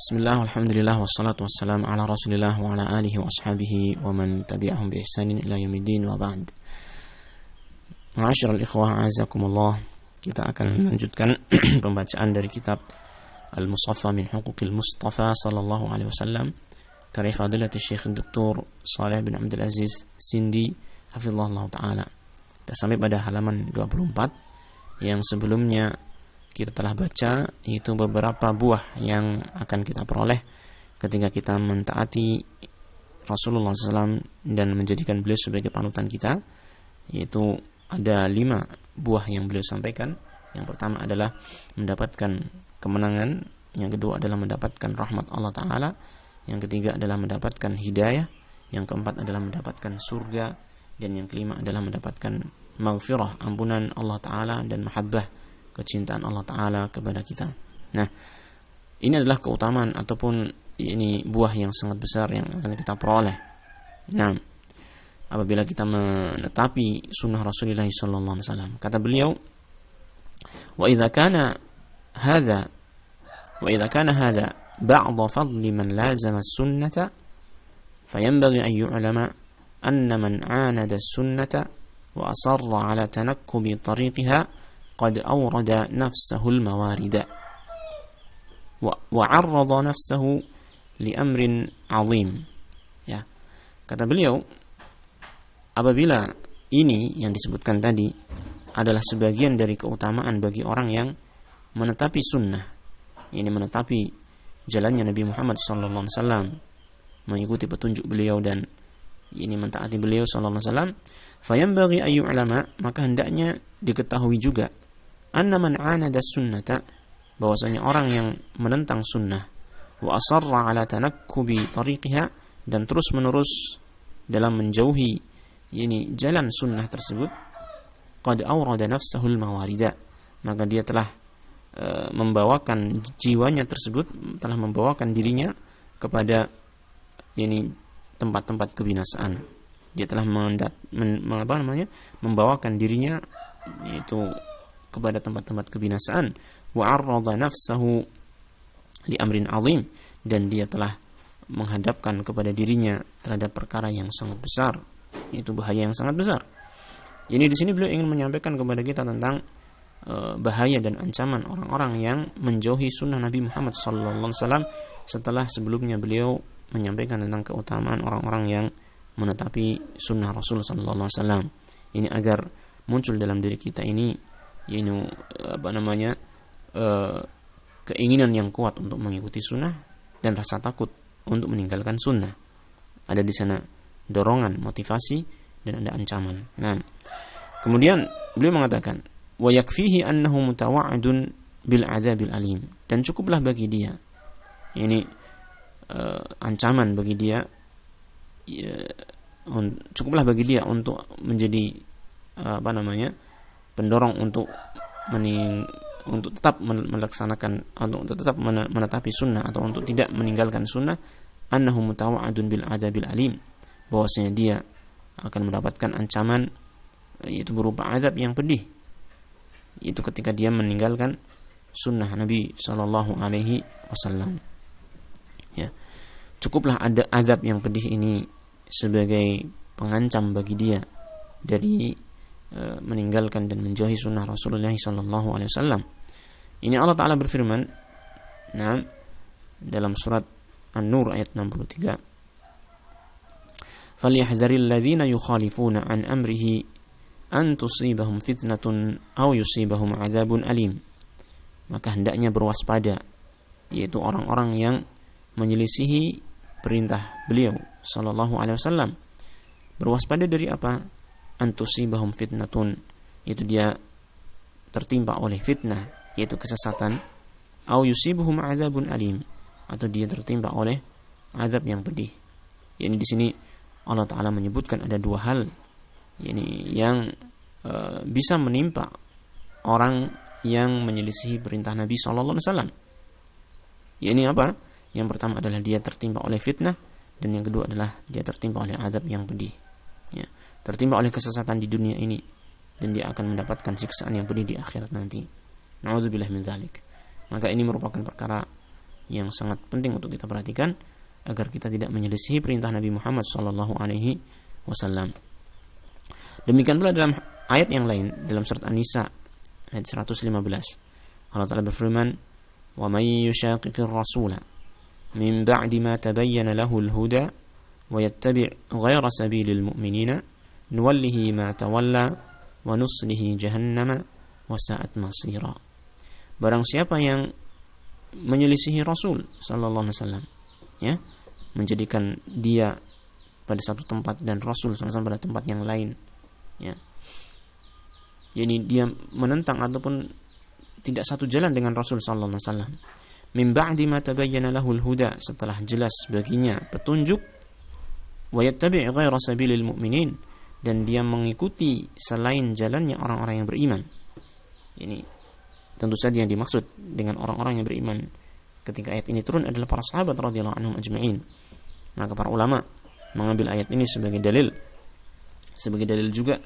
Bismillah, alhamdulillah, wassalatu wassalamu ala rasulillah wa ala alihi wa ashabihi wa man tabi'ahum bi ihsanin ila yaumiddin wa ba'd. Ma'asyiral ikhwah, azakumullah. Kita akan melanjutkan pembacaan dari kitab Al-Mushaffa min Huquqil Mustafa sallallahu alaihi wasallam karya Fadilati Syekh Dr. Shalih bin Abdul Aziz Sindi hafizahullah taala. Kita sampai pada halaman 24 yang sebelumnya kita telah baca, yaitu beberapa buah yang akan kita peroleh ketika kita mentaati Rasulullah SAW dan menjadikan beliau sebagai panutan kita. Yaitu ada 5 buah yang beliau sampaikan. Yang pertama adalah mendapatkan kemenangan, yang kedua adalah mendapatkan rahmat Allah Ta'ala, yang ketiga adalah mendapatkan hidayah, yang keempat adalah mendapatkan surga, dan yang kelima adalah mendapatkan maghfirah, ampunan Allah Ta'ala, dan mahabbah, kecintaan Allah Ta'ala kepada kita. Nah, ini adalah keutamaan ataupun ini buah yang sangat besar yang akan kita peroleh. Nah, apabila kita menetapi sunnah Rasulullah SAW, kata beliau, wa idza kana hadha ba'd fadli man lazama as-sunnata fayanbaghi an yu'lama anna man 'anada as-sunnata wa asarra 'ala tanakkubi tariqiha قد أورد نفسه الموارد وعرض نفسه لأمر عظيم. Ya, kata beliau, apabila ini yang disebutkan tadi adalah sebagian dari keutamaan bagi orang yang menetapi sunnah, ini menetapi jalannya Nabi Muhammad SAW, mengikuti petunjuk beliau dan ini mentaati beliau SAW, fayambaghi ayu ulama, maka hendaknya diketahui juga, anna man 'anada sunnata, bahwasanya orang yang menentang sunnah, wa asarra 'ala tanakkubi tariqiha, dan terus menerus dalam menjauhi ini jalan sunnah tersebut, qad awrada nafsahul mawarida, maka dia telah membawakan jiwanya tersebut, telah membawakan dirinya kepada ini tempat-tempat kebinasaan. Dia telah membawakan dirinya yaitu kepada tempat-tempat kebinasaan. Wa arrada nafsahu li amrin azim, dan dia telah menghadapkan kepada dirinya terhadap perkara yang sangat besar, yaitu bahaya yang sangat besar. Ini di sini beliau ingin menyampaikan kepada kita tentang bahaya dan ancaman orang-orang yang menjauhi sunnah Nabi Muhammad SAW setelah sebelumnya beliau menyampaikan tentang keutamaan orang-orang yang menetapi sunnah Rasul SAW. Ini agar muncul dalam diri kita ini keinginan yang kuat untuk mengikuti sunnah dan rasa takut untuk meninggalkan sunnah. Ada di sana dorongan, motivasi, dan ada ancaman. Nah, kemudian beliau mengatakan, wa yakfihi annahu mutawa'adun bil adzabil alim, dan cukuplah bagi dia ini ancaman bagi dia, cukuplah bagi dia untuk menjadi pendorong untuk tetap melaksanakan, untuk tetap menetapi sunnah atau untuk tidak meninggalkan sunnah, annahu mutawa'adun bil adzabil alim, bahwasanya dia akan mendapatkan ancaman, yaitu berupa azab yang pedih, yaitu ketika dia meninggalkan sunnah Nabi sallallahu alaihi wasallam. Ya, cukuplah ada azab yang pedih ini sebagai pengancam bagi dia dari meninggalkan dan menjauhi sunnah Rasulullah sallallahu alaihi wasallam. Ini Allah Ta'ala berfirman, nah, dalam surat An-Nur ayat 63, "Falyahdharil ladzina yukhalifuna an amrihi an tusibahum fitnatun aw yusibahum adzabun alim." Maka hendaknya berwaspada, yaitu orang-orang yang menyelisihi perintah beliau sallallahu alaihi wasallam. Berwaspada dari apa? Antusibahum fitnatun, itu dia tertimpa oleh fitnah, yaitu kesesatan, au yusibuhum adzabun alim, atau dia tertimpa oleh azab yang pedih. Yani di sini Allah Ta'ala menyebutkan ada 2 hal yang bisa menimpa orang yang menyelisihi perintah Nabi sallallahu alaihi wasallam. Yani apa? Yang pertama adalah dia tertimpa oleh fitnah, dan yang kedua adalah dia tertimpa oleh azab yang pedih. Ya, tertimpa oleh kesesatan di dunia ini, dan dia akan mendapatkan siksaan yang pedih di akhirat nanti. Na'udzubillah min dzalik. Maka ini merupakan perkara yang sangat penting untuk kita perhatikan agar kita tidak menyelisihi perintah Nabi Muhammad sallallahu alaihi wasallam. Demikian pula dalam ayat yang lain dalam surat An-Nisa ayat 115. Allah Ta'ala berfirman, "Wa may yushaqiqir rasula min ba'di ma tabayyana lahul huda wa yattabi' ghayra sabilil mu'minina nuwallihi ma tawalla wa nuslihi jahannama wa sa'at masira." Barang siapa yang menyelisihi Rasul sallallahu alaihi wasallam, ya, menjadikan dia pada satu tempat dan Rasul sallallahu alaihi wasallam pada tempat yang lain, ya. Yani dia menentang ataupun tidak satu jalan dengan Rasul sallallahu alaihi wasallam. Min ba'di ma tabayyana lahul huda, setelah jelas baginya petunjuk, wa yattabi' ghayra sabilil mu'minin, dan dia mengikuti selain jalannya orang-orang yang beriman. Ini tentu saja yang dimaksud dengan orang-orang yang beriman ketika ayat ini turun adalah para sahabat radhiyallahu anhum ajma'in. Maka para ulama mengambil ayat ini sebagai dalil juga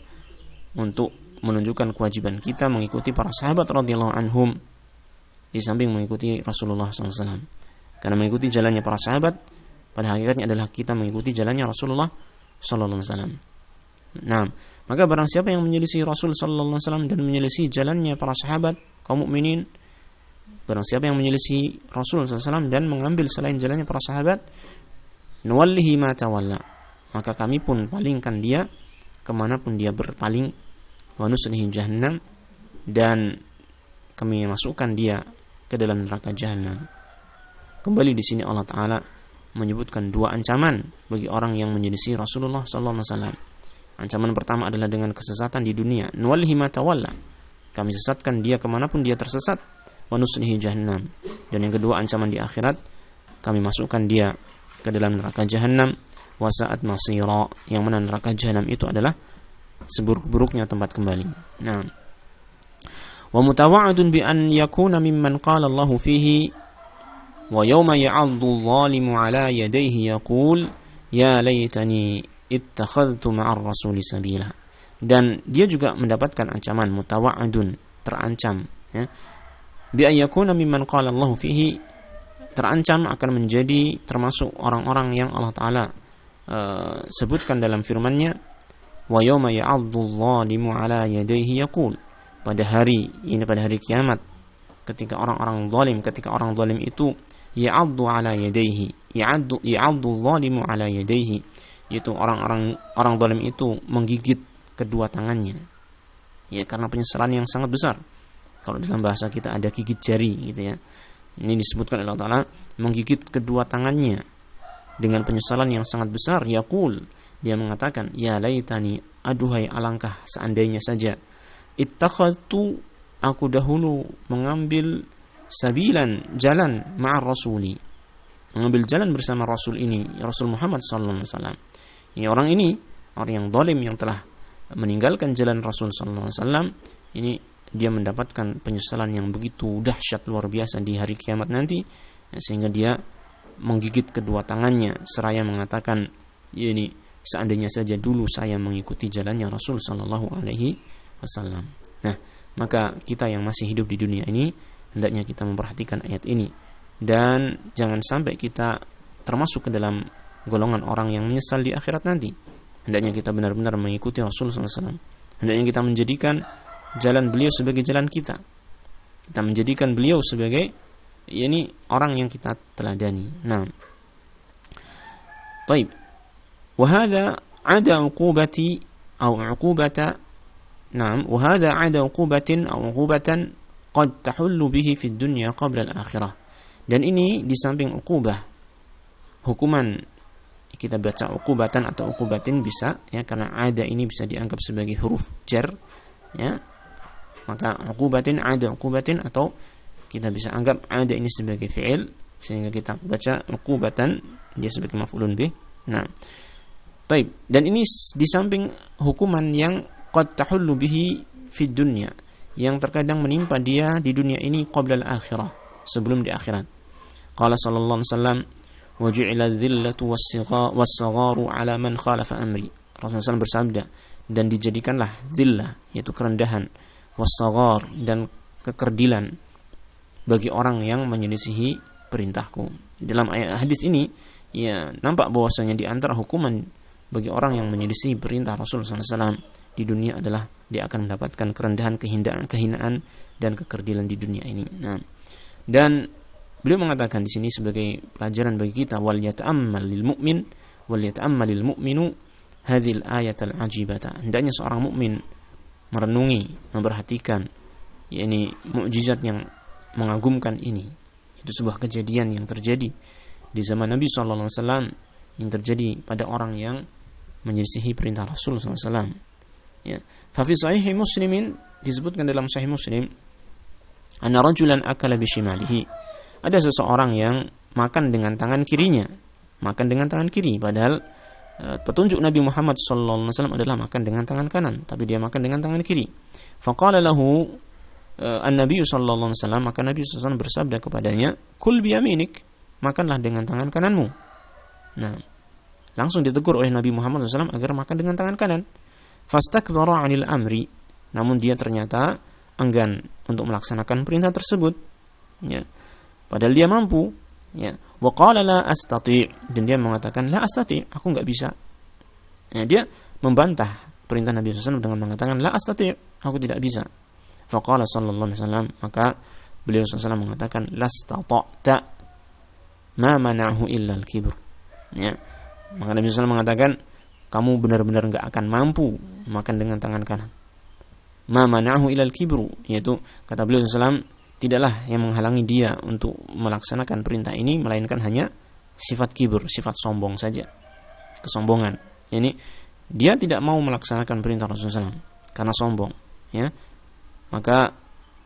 untuk menunjukkan kewajiban kita mengikuti para sahabat radhiyallahu anhum di samping mengikuti Rasulullah SAW. Karena mengikuti jalannya para sahabat pada hakikatnya adalah kita mengikuti jalannya Rasulullah SAW. Nah, maka barang siapa yang menyelisih Rasul sallallahu alaihi wasallam dan menyelisih jalannya para sahabat kaum mukminin, barang siapa yang menyelisih Rasul sallallahu alaihi wasallam dan mengambil selain jalannya para sahabat, nuwallihi ma tawalla, maka kami pun palingkan dia kemanapun dia berpaling, wa nuslihi jahannam, dan kami masukkan dia ke dalam neraka jahanam. Kembali di sini Allah Ta'ala menyebutkan dua ancaman bagi orang yang menyelisih Rasulullah sallallahu alaihi wasallam. Ancaman pertama adalah dengan kesesatan di dunia, nuwallihi ma tawalla, kami sesatkan dia kemanapun dia tersesat, wa nuslihi jahannam, dan yang kedua ancaman di akhirat, kami masukkan dia ke dalam neraka jahanam, wa sa'at masira, yang mana neraka jahanam itu adalah seburuk-buruknya tempat kembali. Nah, wa mutawa'adun bi an yakuna mimman qala Allah fihi wa yawma ya'addu adh-dhalimu 'ala yadayhi yaqul ya laitani ittakhadhtu ma'ar rasuli sabila. Dan dia juga mendapatkan ancaman, mutawa'adun, terancam, ya, bi an yakuna mimman qala Allah fihi, terancam akan menjadi termasuk orang-orang yang Allah Ta'ala sebutkan dalam firman-Nya, wa yawma ya'addu adh-dhalimu 'ala yadayhi yaqul, pada hari kiamat, ketika orang zalim itu ya'addu 'ala yadayhi, ya'addu adh-dhalimu 'ala yadayhi, yaitu orang zalim itu menggigit kedua tangannya, ya, karena penyesalan yang sangat besar. Kalau dalam bahasa kita ada gigit jari, gitu ya. Ini disebutkan oleh Allah Ta'ala menggigit kedua tangannya dengan penyesalan yang sangat besar. Yaqul, dia mengatakan, ya laitani, aduhai alangkah seandainya saja, ittakhadtu, aku dahulu mengambil sabilan, jalan, ma'ar rasuli, mengambil jalan bersama Rasul ini, Rasul Muhammad sallallahu alaihi wasallam. Ini orang yang zalim, yang telah meninggalkan jalan Rasul sallallahu alaihi wasallam, ini dia mendapatkan penyesalan yang begitu dahsyat luar biasa di hari kiamat nanti, sehingga dia menggigit kedua tangannya seraya mengatakan, ya, ini seandainya saja dulu saya mengikuti jalannya Rasul sallallahu alaihi wasallam. Nah, maka kita yang masih hidup di dunia ini hendaknya kita memperhatikan ayat ini, dan jangan sampai kita termasuk ke dalam golongan orang yang menyesal di akhirat nanti. Hendaknya kita benar-benar mengikuti Rasul SAW. Hendaknya kita menjadikan jalan beliau sebagai jalan kita. Kita menjadikan beliau sebagai, yakni, orang yang kita teladani. Nah, baik. Wahada ada uqubati atau uqubata. Naam, wahada ada uqubatin atau uqubatan qad tahullu bihi fid dunya qabla al-akhirah. Dan ini di samping uqubah, hukuman, kita baca uqubatan atau uqubatin bisa, ya, karena ada ini bisa dianggap sebagai huruf jar, ya. Maka uqubatin, ada uqubatin, atau kita bisa anggap ada ini sebagai fi'il, sehingga kita baca uqubatan dia sebagai maf'ulun bih. Nah, baik. Dan ini di samping hukuman yang qad tahullu bihi fid dunya, yang terkadang menimpa dia di dunia ini qabla al-akhirah, sebelum di akhirat. Qala sallallahu alaihi wasallam, wa ju'ila dhillatu was-sagharu ala man khalafa amri. Rasulullah SAW bersabda, dan dijadikanlah zillah, yaitu kerendahan, was-saghar, dan kekerdilan bagi orang yang menyelisihi perintahku. Dalam ayat hadis ini ya nampak bahwasanya di antara hukuman bagi orang yang menyelisih perintah Rasulullah SAW di dunia adalah dia akan mendapatkan kerendahan, kehinaan dan kekerdilan di dunia ini. Nah, dan beliau mengatakan di sini sebagai pelajaran bagi kita, wal yata'ammalil mu'min wal yata'ammalil mu'minu hadhil ayatal ajibata. Hendaknya seorang mukmin merenungi, memperhatikan yakni mukjizat yang mengagumkan ini. Itu sebuah kejadian yang terjadi di zaman Nabi sallallahu alaihi wasallam, yang terjadi pada orang yang menyelisihi perintah Rasul sallallahu alaihi wasallam. Ya, fa fi sahih Muslimin, disebutkan dalam Sahih Muslim, anna rajulan akala bi shimalihi. Ada seseorang yang makan dengan tangan kirinya, makan dengan tangan kiri, padahal petunjuk Nabi Muhammad sallallahu alaihi wasallam adalah makan dengan tangan kanan, tapi dia makan dengan tangan kiri. Faqala lahu an-nabiy sallallahu alaihi wasallam, maka Nabi sallallahu alaihi wasallam bersabda kepadanya, kul bi yaminik, makanlah dengan tangan kananmu. Nah, langsung ditegur oleh Nabi Muhammad SAW agar makan dengan tangan kanan. Fastakbara 'anil amri, namun dia ternyata enggan untuk melaksanakan perintah tersebut. Ya. Padahal dia mampu. Ya. Wa qala la astati', dan dia mengatakan la astati', aku enggak bisa. Ya, dia membantah perintah Nabi SAW dengan mengatakan la astati', aku tidak bisa. Faqala sallallahu alaihi wasallam, maka beliau SAW mengatakan lastata'ta ma mana'hu illa al-kibr. Ya. Maka Nabi SAW mengatakan, kamu benar-benar enggak akan mampu makan dengan tangan kanan. Ma mana'hu illa al-kibru, yaitu kata beliau SAW, tidaklah yang menghalangi dia untuk melaksanakan perintah ini melainkan hanya sifat kibur, sifat sombong saja, kesombongan. Yani dia tidak mau melaksanakan perintah Rasulullah SAW karena sombong. Ya, maka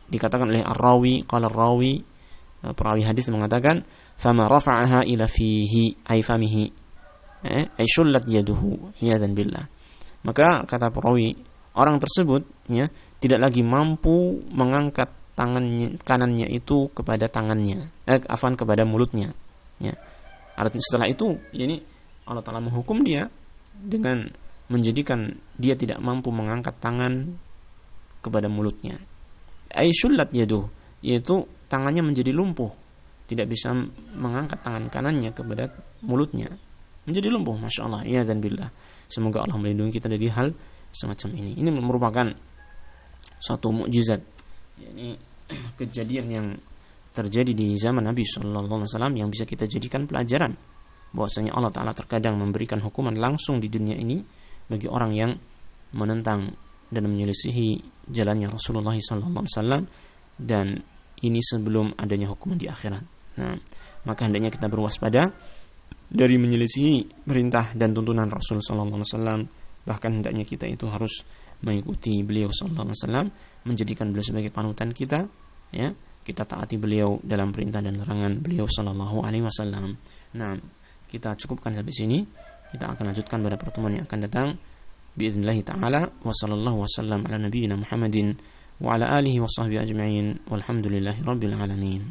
dikatakan oleh ar-rawi, qala ar-rawi, perawi hadis mengatakan, fama rafa'aha ila fihi ay famihi ay shullat yaduhu yadan billah. Maka kata perawi, orang tersebut ya tidak lagi mampu mengangkat tangannya kanannya itu kepada tangannya, kepada mulutnya. Ya. Artinya setelah itu, ini Allah Taala menghukum dia dengan menjadikan dia tidak mampu mengangkat tangan kepada mulutnya. Ay shullat yaduhu, yaitu tangannya menjadi lumpuh, tidak bisa mengangkat tangan kanannya kepada mulutnya, menjadi lumpuh. Masya Allah, ya dan billah. Semoga Allah melindungi kita dari hal semacam ini. Ini merupakan suatu mukjizat, yakni kejadian yang terjadi di zaman Nabi Sallallahu Alaihi Wasallam yang bisa kita jadikan pelajaran bahwasanya Allah Taala terkadang memberikan hukuman langsung di dunia ini bagi orang yang menentang dan menyelisihi jalannya Rasulullah Sallallahu Alaihi Wasallam, dan ini sebelum adanya hukuman di akhirat. Nah, maka hendaknya kita berwaspada dari menyelisihi perintah dan tuntunan Rasul Sallallahu Alaihi Wasallam. Bahkan hendaknya kita itu harus mengikuti beliau Sallallahu Alaihi Wasallam, menjadikan beliau sebagai panutan kita. Ya, kita taati beliau dalam perintah dan larangan beliau Sallallahu Alaihi Wasallam. Nah, kita cukupkan sampai sini. Kita akan lanjutkan pada pertemuan yang akan datang. Biidznillah ta'ala. Wa sallallahu wasallam ala nabiyyina Muhammadin wa ala alihi wa sahbihi ajma'in. Walhamdulillahi rabbil alamin.